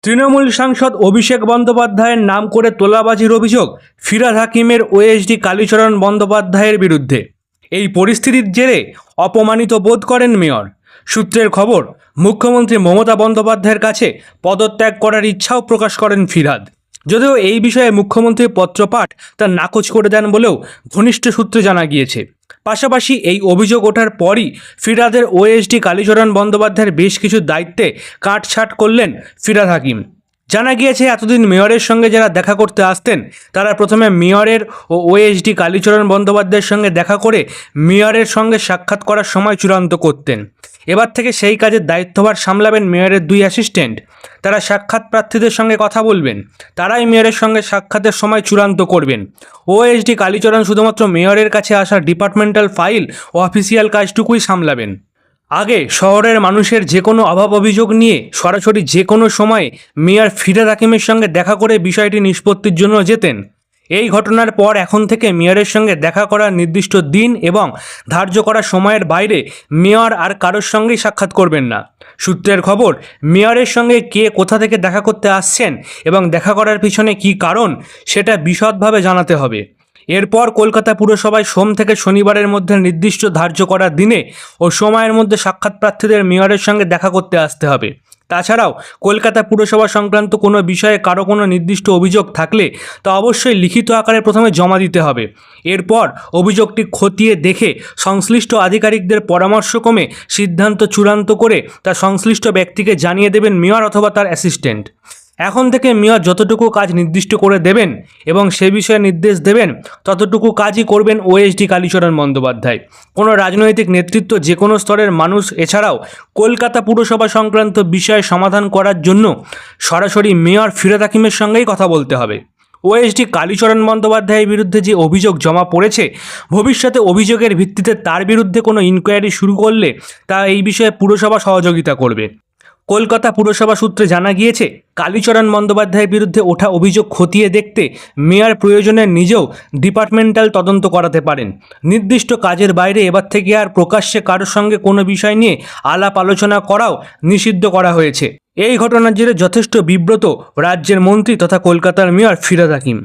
তৃণমূল সাংসদ অভিষেক বন্দ্যোপাধ্যায়ের নাম করে তোলাবাজির অভিযোগ ফিরহাদ হাকিমের ওএসডি কালীচরণ বন্দ্যোপাধ্যায়ের বিরুদ্ধে। এই পরিস্থিতির জেরে অপমানিত বোধ করেন মেয়র। সূত্রের খবর, মুখ্যমন্ত্রী মমতা বন্দ্যোপাধ্যায়ের কাছে পদত্যাগ করার ইচ্ছাও প্রকাশ করেন ফিরহাদ। যদিও এই বিষয়ে মুখ্যমন্ত্রীর পত্রপাঠ তা নাকচ করে দেন বলেও ঘনিষ্ঠ সূত্রে জানা গিয়েছে। পাশাপাশি এই অভিযোগ ওঠার পরই ফিরহাদের ওএসডি কালীচরণ বন্দ্যোপাধ্যায়ের বেশ কিছু দায়িত্বে কাটছাঁট করলেন ফিরহাদ হাকিম। জানা গিয়েছে, এতদিন মেয়রের সঙ্গে যারা দেখা করতে আসতেন তারা প্রথমে মেয়রের ও ওএসডি কালীচরণ বন্দ্যোপাধ্যায়ের সঙ্গে দেখা করে মেয়রের সঙ্গে সাক্ষাৎ করার সময় চূড়ান্ত করতেন। এবার থেকে সেই কাজের দায়িত্বভার সামলাবেন মেয়রের দুই অ্যাসিস্ট্যান্ট। তারা সাক্ষাৎ প্রার্থীদের সঙ্গে কথা বলবেন, তারাই মেয়রের সঙ্গে সাক্ষাতের সময় চূড়ান্ত করবেন। ওএসডি কালীচরণ শুধুমাত্র মেয়রের কাছে আসা ডিপার্টমেন্টাল ফাইল ও অফিসিয়াল কাজটুকুই সামলাবেন। আগে শহরের মানুষের যে কোনো অভাব অভিযোগ নিয়ে সরাসরি যে কোনো সময়ে মেয়র ফিরহাদ হাকিমের সঙ্গে দেখা করে বিষয়টি নিষ্পত্তির জন্য যেতেন। এই ঘটনার পর এখন থেকে মেয়রের সঙ্গে দেখা করার নির্দিষ্ট দিন এবং ধার্য করা সময়ের বাইরে মেয়র আর কারোর সঙ্গেই সাক্ষাৎ করবেন না। সূত্রের খবর, মেয়রের সঙ্গে কে কোথা থেকে দেখা করতে আসছেন এবং দেখা করার পিছনে কী কারণ সেটা বিশদভাবে জানাতে হবে। এরপর কলকাতা পুরসভায় সোম থেকে শনিবারের মধ্যে নির্দিষ্ট ধার্য করা দিনে ও সময়ের মধ্যে সাক্ষাৎ প্রার্থীদের মেয়রের সঙ্গে দেখা করতে আসতে হবে। তাছাড়াও কলকাতা পুরসভা সংক্রান্ত কোনো বিষয়ে কারো কোনো নির্দিষ্ট অভিযোগ থাকলে তা অবশ্যই লিখিত আকারে প্রথমে জমা দিতে হবে। এরপর অভিযোগটি খতিয়ে দেখে সংশ্লিষ্ট আধিকারিকদের পরামর্শক্রমে সিদ্ধান্ত চূড়ান্ত করে তা সংশ্লিষ্ট ব্যক্তিকে জানিয়ে দেবেন মেয়র অথবা তার অ্যাসিস্ট্যান্ট। এখন থেকে মেয়র যতটুকু কাজ নির্দিষ্ট করে দেবেন এবং সে বিষয়ে নির্দেশ দেবেন ততটুকু কাজই করবেন ওএসডি কালীচরণ বন্দ্যোপাধ্যায়। কোনো রাজনৈতিক নেতৃত্ব যে কোনো স্তরের মানুষ এছাড়াও কলকাতা পুরসভা সংক্রান্ত বিষয় সমাধান করার জন্য সরাসরি মেয়র ফিরহাদ হাকিমের সঙ্গেই কথা বলতে হবে। ওএসডি কালীচরণ বন্দ্যোপাধ্যায়ের বিরুদ্ধে যে অভিযোগ জমা পড়েছে, ভবিষ্যতে অভিযোগের ভিত্তিতে তার বিরুদ্ধে কোনো ইনকোয়ারি শুরু করলে তা এই বিষয়ে পুরসভা সহযোগিতা করবে। কলকাতা পুরসভা সূত্রে জানা গিয়েছে, কালীচরণ বন্দ্যোপাধ্যায়ের বিরুদ্ধে ওঠা অভিযোগ খতিয়ে দেখতে মেয়র প্রয়োজনে নিজেও ডিপার্টমেন্টাল তদন্ত করাতে পারেন। নির্দিষ্ট কাজের বাইরে এবার থেকে আর প্রকাশ্যে কারোর সঙ্গে কোনো বিষয় নিয়ে আলাপ আলোচনা করাও নিষিদ্ধ করা হয়েছে। এই ঘটনার জেরে যথেষ্ট বিব্রত রাজ্যের মন্ত্রী তথা কলকাতার মেয়র ফিরহাদ হাকিম।